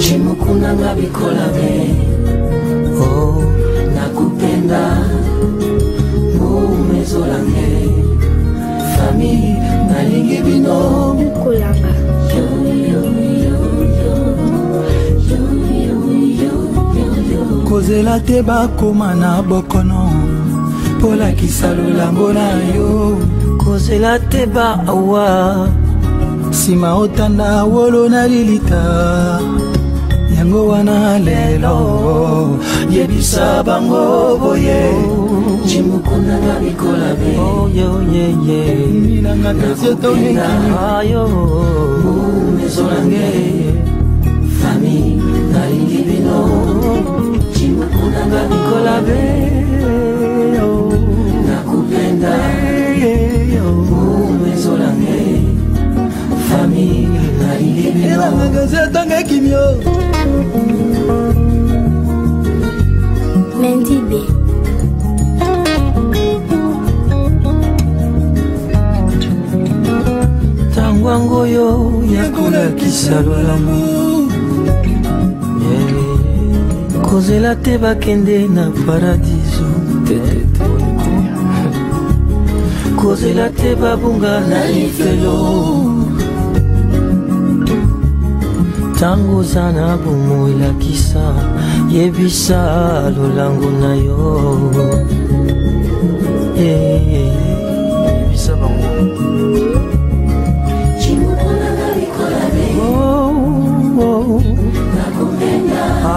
Chimukuna nga bikola be oh nakupenda mumezolange famille nalingi bino Kulanga. kozela te bakoma na bokono pola kisalolambo na yo kozela te ba awa sima otanda wolo na lilita yango wana lelo yebisa bango boye Chimukuna nga bikola be oh yo ye ye Minanga teseto ayo mumezolange famille nalingi bino Chimukuna nga bikola be nakupenda mumezolange famille nalingi bino tesetonge kimio Mendy B. tangwango yo yakolakisa lolamu kozela te bakende na paradiso kozela te babunga na lifelo tango oza na bomo elakisa yebisa lolango na yo yebisa bango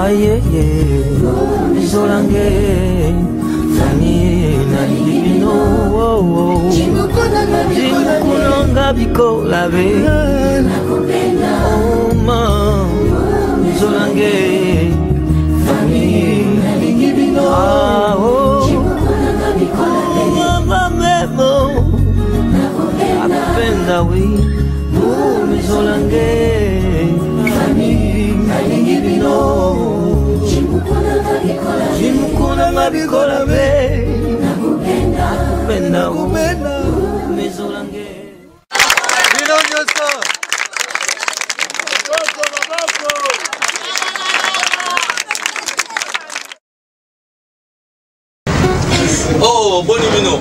aye mizolange fani nalibino jimukunanga bikola be oma mizolange fani nalibino mama memo nakupenda we mizolange Chimukuna nga bikola be nakupenda mizolange Bino nyoso Oh, boni mino.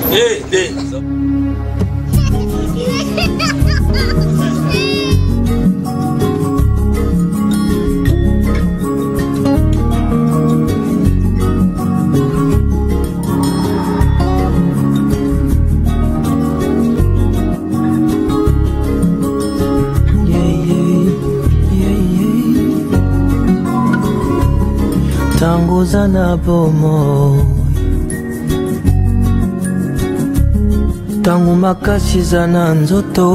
tango za na bomo tango makasi za na nzoto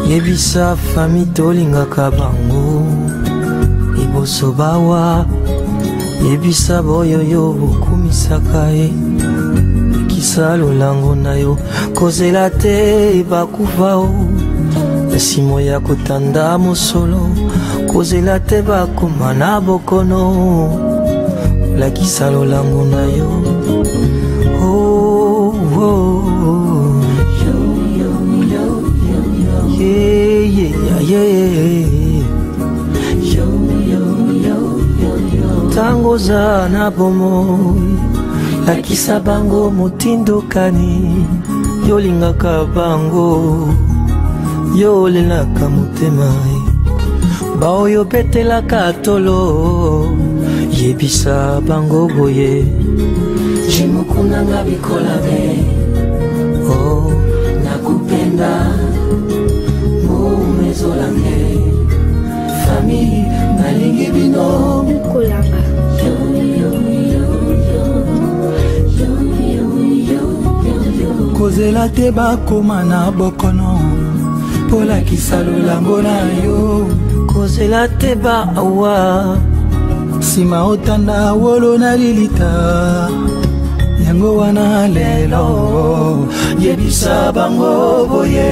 yebisa fami tolingaka bango liboso bawa yebisa boyoyo bokumisaka ye ekisa lolango na yo kozela te bakufa o esimo ya kotanda mosolo kozela te bakoma na bokono olakisa lolango na yo oh, oh, oh. Yeah, yeah, yeah. Tango za na bomoi lakisa bango motindokani yolingaka bango yolelaka motema baoyo betelaka tolo yebisa bango boye Chimukuna nga bikola be oh nakupenda mumezolange famille nalingi bino Kulanga. kozela te bakoma na bokono polakisa lolango na yo kozela te ba awa sima otanda wolo na lilita yango wana lelo yebisa bango boye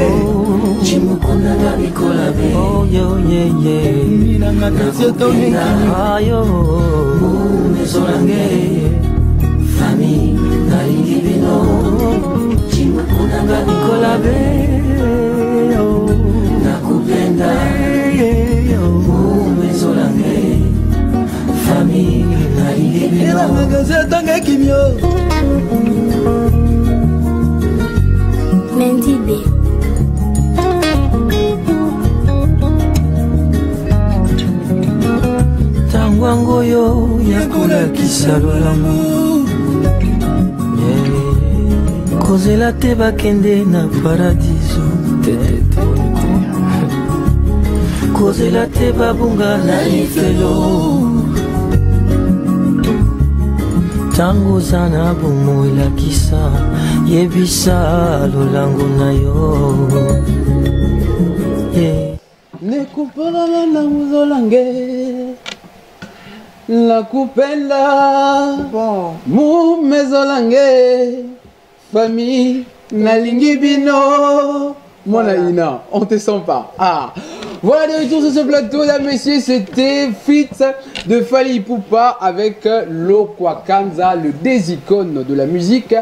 Chimukuna nga bikola be oh yo ye ye Minanga teseto ayo mumezolange famille nalingi bino Chimukuna nanga Nicolas Beo nakupenda umezolange famille nalingebino magazetonga kimio Mendibe tangwango yo yakolakisa lolamu kozela te bakende na paradiso kozela te babunga na lifelo tango oza na bomo elakisa yebisa lolango na yo nekupolala na muzolange nakupenda mumezolange famille nalingi bino Mona Ina, on te sent pas. Ah, voilà de retour sur ce plateau, mesdames, messieurs, c'était Fit de Fally Ipupa avec Lokwakanza, le des icônes de la musique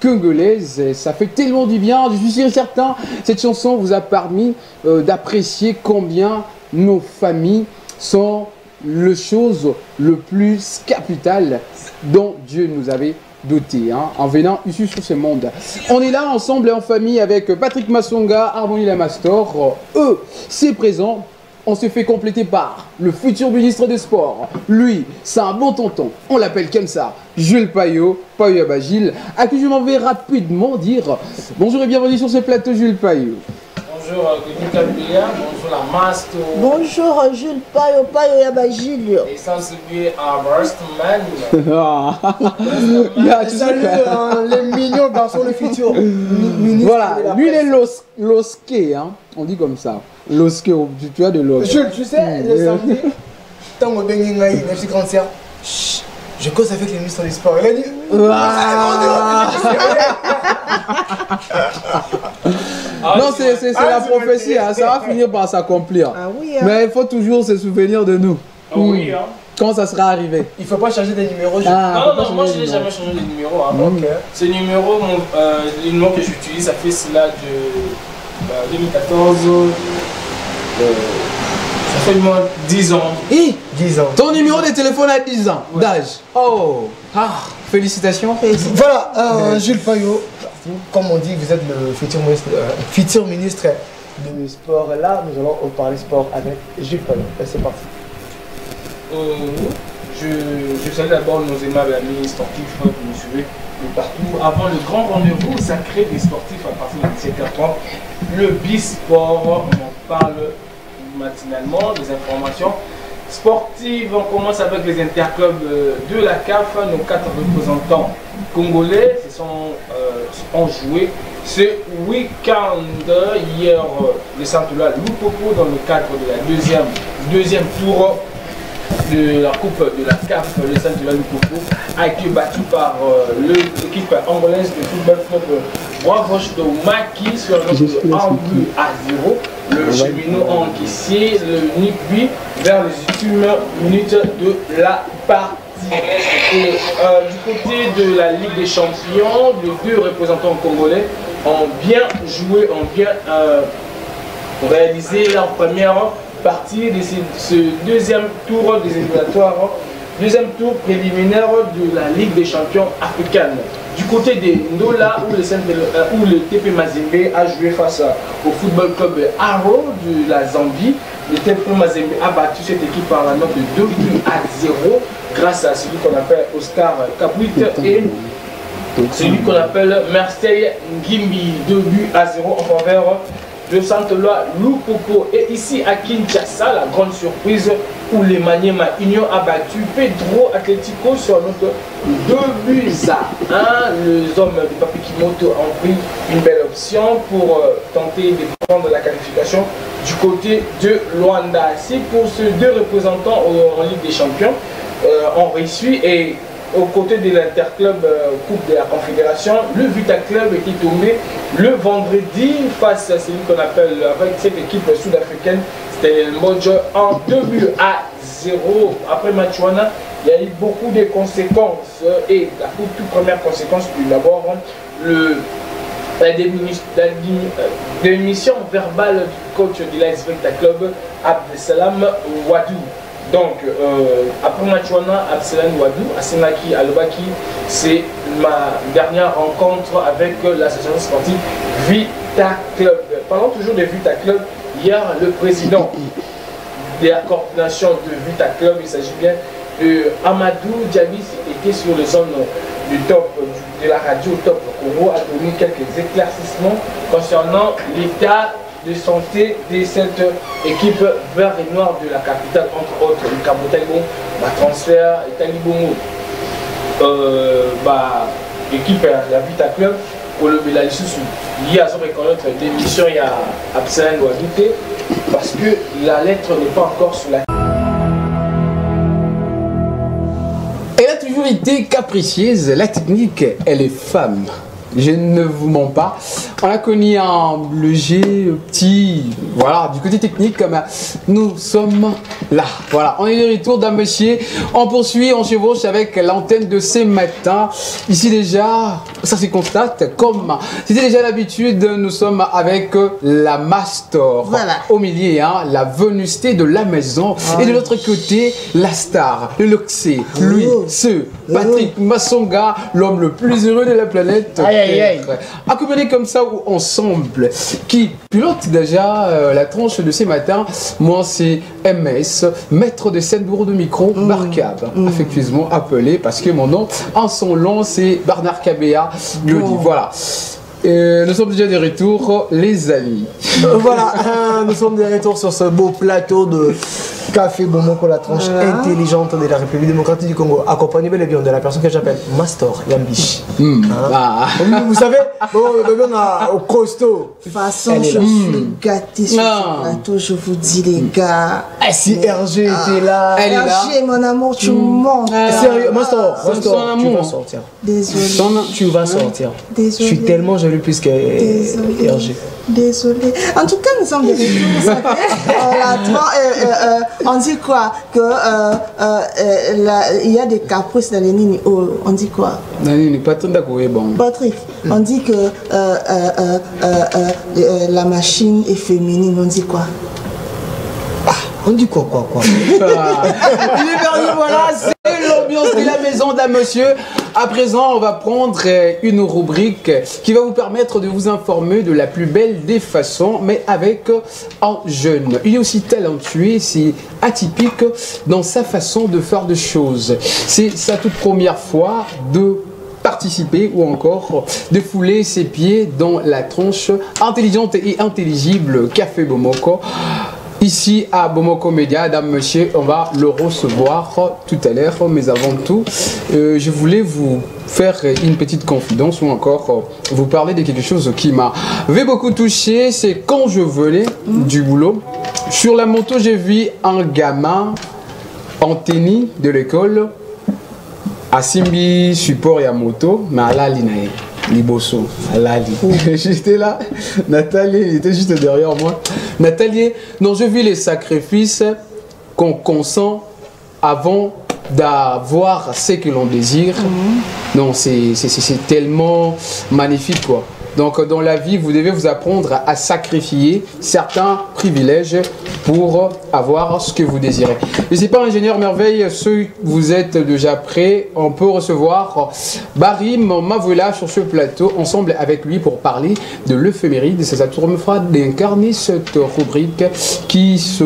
congolaise. Et ça fait tellement du bien, je suis sûr et certain, cette chanson vous a permis d'apprécier combien nos familles sont le chose le plus capital dont Dieu nous avait doté, hein, en venant ici sur ce monde. On est là ensemble et en famille avec Patrick Massonga, Harmonie Lamastor. Eux, c'est présent. On se fait compléter par le futur ministre des Sports. Lui, c'est un bon tonton. On l'appelle comme ça. Jules Payot, Payot Abagil, à qui je m'en vais rapidement dire bonjour et bienvenue sur ce plateau, Jules Payot. Bonjour Kabila, bonjour la Masto. Bonjour Jules Payot, Payot Yabagil. Et sans oublier Rustman. Tu salues les mignons garçons le futur ministre. Voilà, lui il est l'osqué, hein. On dit comme ça. L'osqué, tu as de l'os. Jules, tu sais, le samedi, tant que Bengi Ngaï, le petit cancer, je cause avec les ministres du sport. Il a dit. Non, c'est la prophétie, hein, ça va finir par s'accomplir. Ah oui, hein. Mais il faut toujours se souvenir de nous. Ah oui, hein. Quand ça sera arrivé. Il ne faut pas changer des numéros. Non, moi je n'ai jamais changé de numéro. Hein. Ce numéro, le numéro que j'utilise, ça fait cela de 2014. Ça fait moins 10 ans. 10 ans. Ton numéro de téléphone a 10 ans d'âge. Oh, félicitations. Voilà, Jules Payot, comme on dit, vous êtes le futur ministre du sport. Là, nous allons parler sport avec Jules Payot. C'est parti. Je salue d'abord nos aimables amis sportifs que nous suivez de partout. Avant le grand rendez-vous sacré des sportifs à partir de 17h30, le Bisport, on en parle matinalement, des informations sportives. On commence avec les interclubs de la CAF. Nos 4 représentants congolais ont joué ce week-end. Hier, le Centre-Là Loupopo dans le cadre de la deuxième tour de la Coupe de la CAF, le Centre-Là Loupopo a été battu par l'équipe angolaise de football club Bravoche de Maki sur un but à 0. Le cheminot a encaissé le unique but vers les ultimes minutes de la partie. Et du côté de la Ligue des Champions, les 2 représentants congolais ont bien joué, ont bien réalisé leur première partie de ce deuxième tour des éliminatoires, deuxième tour préliminaire de la Ligue des Champions africaine. Du côté de Ndola, où le TP Mazembe a joué face au football club Aro de la Zambie, le TP Mazembe a battu cette équipe par la note de 2 buts à 0 grâce à celui qu'on appelle Oscar Capuit et celui qu'on appelle Marseille Ngimbi, 2 buts à 0 en faveur de Centre-Là Loupopo. Et ici à Kinshasa, la grande surprise où les Maniema Union a battu Pedro Atletico sur notre 2 buts à 1. Les hommes de Papi Kimoto ont pris une belle option pour tenter de prendre la qualification du côté de Luanda. C'est pour ces 2 représentants en Ligue des Champions ont réussi. Et aux côtés de l'Interclub Coupe de la Confédération, le Vita Club était tombé le vendredi face à celui qu'on appelle, avec cette équipe sud-africaine, c'était le Mojo en 2 buts à 0. Après Machuana, il y a eu beaucoup de conséquences et la toute première conséquence, d'abord, le l'émission verbale du coach de l'AS Vita Club, Abdesalam Wadou. Donc, après Machuana, Abdesalam Wadou, Asenaki Alobaki, c'est ma dernière rencontre avec l'association sportive Vita Club. Parlons toujours de Vita Club. Hier, le président de la coordination de Vita Club, il s'agit bien de Amadou Diabis, était sur les zones du top, de la radio Top Congo, a donné quelques éclaircissements concernant l'état de santé de cette équipe vert et noir de la capitale, entre autres le Kabotaïbon, transfert et Talibongo, équipe de la Vita Club, pour le Bélaïsous, il y a à reconnaître l'émission, il y a Absalem doit douter, parce que la lettre n'est pas encore sur la. Elle a toujours été capricieuse, la technique, elle est femme. Je ne vous mens pas. On a connu un léger petit, voilà, du côté technique, comme nous sommes là. Voilà, on est de retour d'un monsieur. On poursuit, on chevauche avec l'antenne de ce matin. Ici déjà, ça se constate, comme c'était déjà l'habitude, nous sommes avec la Mastor. Voilà. Au milieu, hein, la venusté de la maison. Et de l'autre côté, la star, le luxé, lui, Patrick Massonga, l'homme le plus heureux de la planète. Accompagnés comme ça ou ensemble, qui pilote déjà la tranche de ces matins. Moi c'est MS, maître de scène bureau de micro, Barcab, affectueusement appelé parce que mon nom en son long c'est Bernard Cabéa. Je dis voilà. Nous sommes déjà de retour, les amis. Voilà, nous sommes de retour sur ce beau plateau de Café Bomoko, la tranche intelligente de la République démocratique du Congo, accompagné bel et bien de la personne que j'appelle Mastor Yambish. Vous savez, on a au costaud. De toute façon, je suis gâté sur ce plateau, je vous dis les gars. Si RG était là. RG, mon amour, tu mens. Sérieux, Mastor, tu vas sortir. Désolé. Tu vas sortir. Désolé. Je suis tellement jaloux plus que RG. Désolé. En tout cas, nous sommes de retour. On dit quoi? Que il y a des caprices dans les Nini. On dit quoi? Patrick, on dit que la machine est féminine. On dit quoi? On dit quoi? Il est perdu, voilà, c'est l'ambiance de la maison d'un monsieur. À présent, on va prendre une rubrique qui va vous permettre de vous informer de la plus belle des façons, mais avec un jeune. Il est aussi talentueux, c'est atypique dans sa façon de faire des choses. C'est sa toute première fois de participer ou encore de fouler ses pieds dans la tranche intelligente et intelligible Café Bomoko. Ici à Bomoko Média, dame, monsieur, on va le recevoir tout à l'heure, mais avant tout, je voulais vous faire une petite confidence ou encore vous parler de quelque chose qui m'avait beaucoup touché. C'est quand je venais du boulot, sur la moto, j'ai vu un gamin en tennis de l'école, à Simbi, support et à moto, mais à la ligne. Liboso, Alali. J'étais là, Nathalie était juste derrière moi. Nathalie, non, je vis les sacrifices qu'on consent avant d'avoir ce que l'on désire. Non, c'est tellement magnifique, quoi. Donc dans la vie, vous devez vous apprendre à sacrifier certains privilèges pour avoir ce que vous désirez. Je ne sais pas, ingénieur merveille, ceux vous êtes déjà prêts, on peut recevoir Barim Mavoula sur ce plateau, ensemble avec lui pour parler de l'éphéméride. Ça me fera d'incarner cette rubrique qui se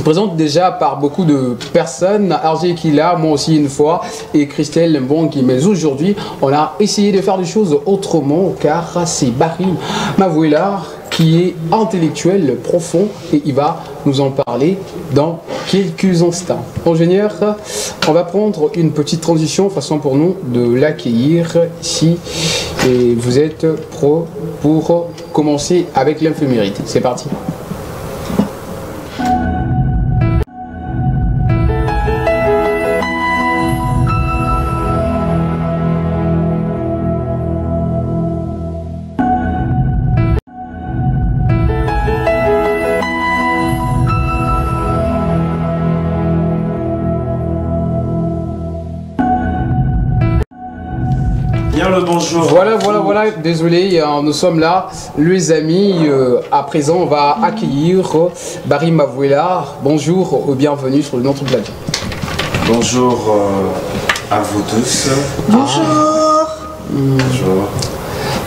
présente déjà par beaucoup de personnes. RG qui l'a, moi aussi une fois, et Christelle Mbongi. Mais aujourd'hui, on a essayé de faire des choses autrement, car c'est Barry Mavoula qui est intellectuel, profond, et il va nous en parler dans quelques instants. Ingénieur, on va prendre une petite transition, façon pour nous de l'accueillir ici. Et vous êtes pro pour commencer avec l'éphéméride. C'est parti. bonjour. Voilà, désolé, nous sommes là, les amis. À présent, on va accueillir Barry Mavouela. Bonjour, bienvenue sur notre plateau. Bonjour à vous tous. Bonjour. Bonjour.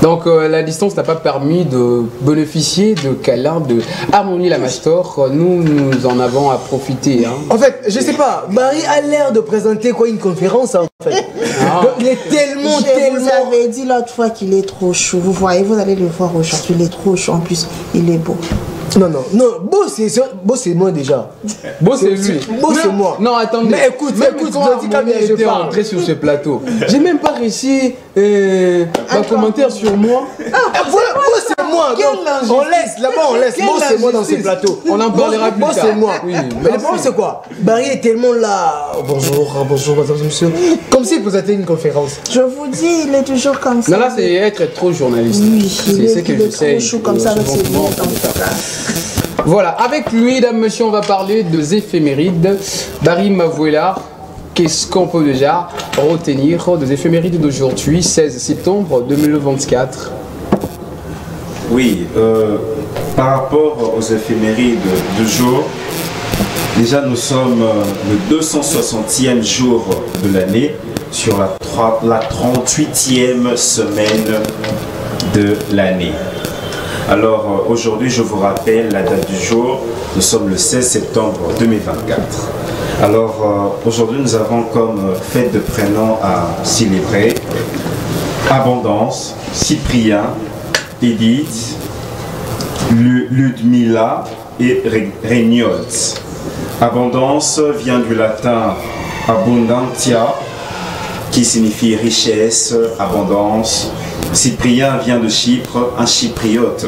Donc la distance n'a pas permis de bénéficier de câlins de Harmonie la Mastor. Nous en avons à profiter. Hein. En fait, je sais pas, Barry a l'air de présenter quoi, une conférence en fait. Il est tellement, Je vous avais dit l'autre fois qu'il est trop chaud. Vous voyez, vous allez le voir aujourd'hui. Il est trop chaud. En plus, il est beau. Non, beau c'est moi déjà. Beau c'est lui. Beau c'est moi. Non, attendez. Mais écoute, quand je parle entré sur ce plateau, j'ai même pas réussi un commentaire sur moi. Voilà, beau c'est moi. Donc, on laisse, là-bas on laisse. Beau c'est moi dans ce plateau. On en parlera plus tard. Beau c'est moi. Oui, mais le problème c'est quoi? Barry est tellement là. Bonjour, madame, monsieur. Comme s'il présentait une conférence. Je vous dis, il est toujours comme ça. Non, là c'est être trop journaliste. Oui, c'est que je sais. Trop chaud comme ça avec ses mots. Voilà, avec lui, mesdames, messieurs, on va parler des éphémérides. Barry Mavouela, qu'est-ce qu'on peut déjà retenir des éphémérides d'aujourd'hui, 16 septembre 2024? Oui, par rapport aux éphémérides du jour, déjà nous sommes le 260e jour de l'année sur la 38e semaine de l'année. Alors aujourd'hui, je vous rappelle la date du jour, nous sommes le 16 septembre 2024. Alors aujourd'hui, nous avons comme fête de prénom à célébrer Abondance, Cyprien, Edith, Ludmila et Regnold. Abondance vient du latin abundantia, qui signifie richesse, abondance. Cyprien vient de Chypre, un chypriote,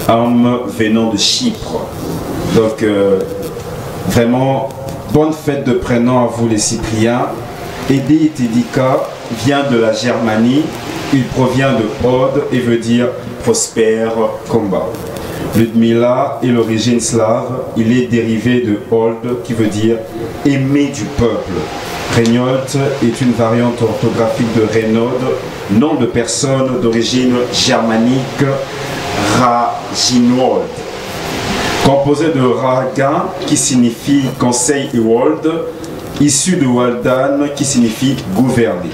homme venant de Chypre. Donc, vraiment, bonne fête de prénom à vous les Cypriens. Edith Edika vient de la Germanie, il provient de Ode et veut dire prospère combat. Ludmila est l'origine slave, il est dérivé de Old qui veut dire aimé du peuple. Regnold est une variante orthographique de Renaud, nom de personne d'origine germanique Raginold, composé de Raga qui signifie conseil et Wold, issu de Waldan qui signifie gouverner.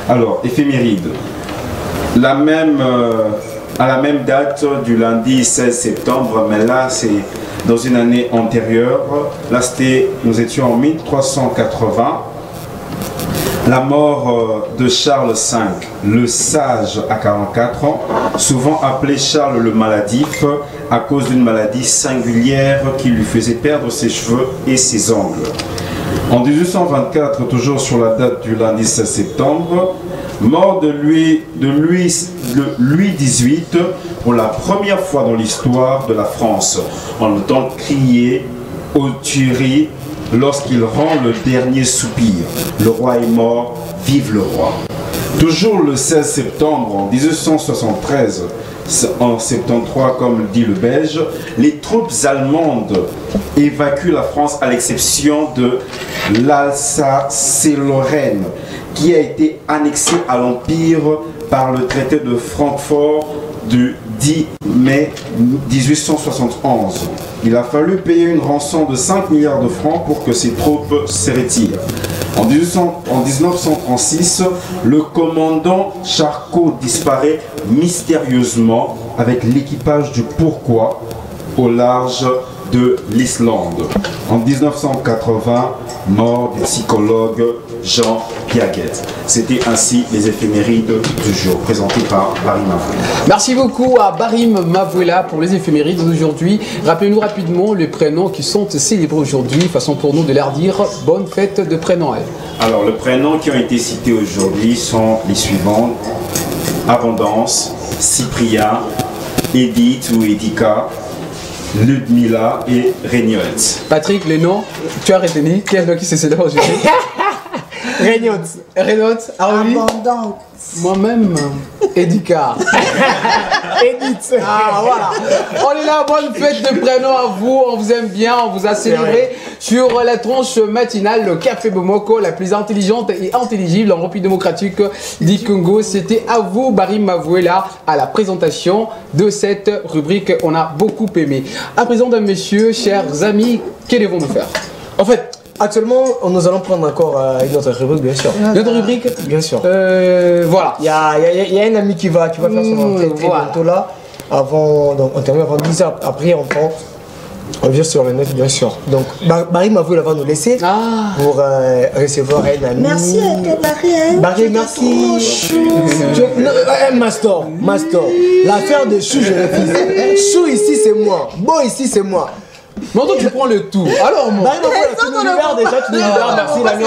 Alors, éphéméride. À la même date du lundi 16 septembre, mais là c'est dans une année antérieure, là nous étions en 1380. La mort de Charles V, le sage à 44 ans, souvent appelé Charles le maladif à cause d'une maladie singulière qui lui faisait perdre ses cheveux et ses ongles. En 1824, toujours sur la date du lundi 16 septembre, mort de Louis XVIII pour la première fois dans l'histoire de la France. On entend crier aux tueries lorsqu'il rend le dernier soupir. Le roi est mort, vive le roi. Toujours le 16 septembre en 1873, en 73 comme dit le Belge, les troupes allemandes évacuent la France à l'exception de l'Alsace-et-Lorraine qui a été annexée à l'Empire par le traité de Francfort du 10 mai 1871. Il a fallu payer une rançon de 5 milliards de francs pour que ces troupes se retirent. En 1936, le commandant Charcot disparaît mystérieusement avec l'équipage du Pourquoi au large de l'Islande. En 1980, mort du psychologue Jean Piaget. C'était ainsi les éphémérides du jour, présentés par Barry Mavouela. Merci beaucoup à Barry Mavouela pour les éphémérides d'aujourd'hui. Rappelez-nous rapidement les prénoms qui sont célébrés aujourd'hui, façon pour nous de leur dire bonne fête de prénom. Alors, les prénoms qui ont été cités aujourd'hui sont les suivants: Abondance, Cyprien, Edith ou Edika, Ludmila et Regnold. Patrick, les noms, tu as retenu quel nom qui se célèbre aujourd'hui? Regnold, Harmonie. Abondance. Moi-même, Edika. Edith. Ah, voilà. On est là, bonne fête de prénom à vous. On vous aime bien, on vous a célébré sur la tronche matinale, le Café Bomoko, la plus intelligente et intelligible en République démocratique du Congo. C'était à vous, Barry Mavouela, à la présentation de cette rubrique. On a beaucoup aimé. À présent, messieurs, chers amis, que devons-nous faire? En fait, actuellement, nous allons prendre encore une autre rubrique, bien sûr. Une autre rubrique? Bien sûr. Voilà. Il y a un ami qui va faire son entrée très bientôt là. Donc on termine avant 10h. Après, on vient sur le net, bien sûr. Donc, Barry Mavouela va nous laisser pour recevoir un ami. Merci à toi, Barry. Barry, merci. Master. L'affaire de Chou, je refuse. Chou ici, c'est moi. Bon, ici, c'est moi. Maintenant, tu prends le tout. Alors, moi. Tu nous libères déjà, tu nous libères. Merci, l'ami.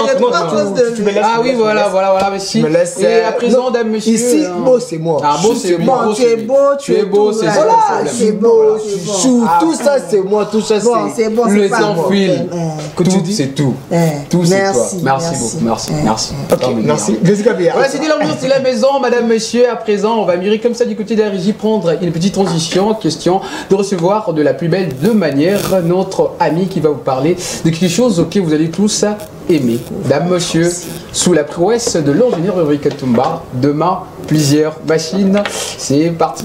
Tu me laisses. Ah oui, voilà, merci. Et à présent, dame, monsieur. Ici, beau, c'est moi. Ah, beau, c'est moi. Tu es beau, tu es beau. c'est Voilà, c'est beau. Chou, tout ça, c'est moi. Tout ça, c'est bon. Le sans-fil. Que tu dis, c'est tout. Tout, c'est toi. Merci beaucoup. Merci. Ok, merci. Jessica Bia. Voilà, c'était l'ambiance de la maison, madame, monsieur. À présent, on va mûrir comme ça du côté de la régie, prendre une petite transition. Question de recevoir de la plus belle de manière notre ami qui va vous parler de quelque chose que vous allez tous aimer. Dame, monsieur, sous la prouesse de l'ingénieur Ulrich Tumba, demain, plusieurs machines. C'est parti.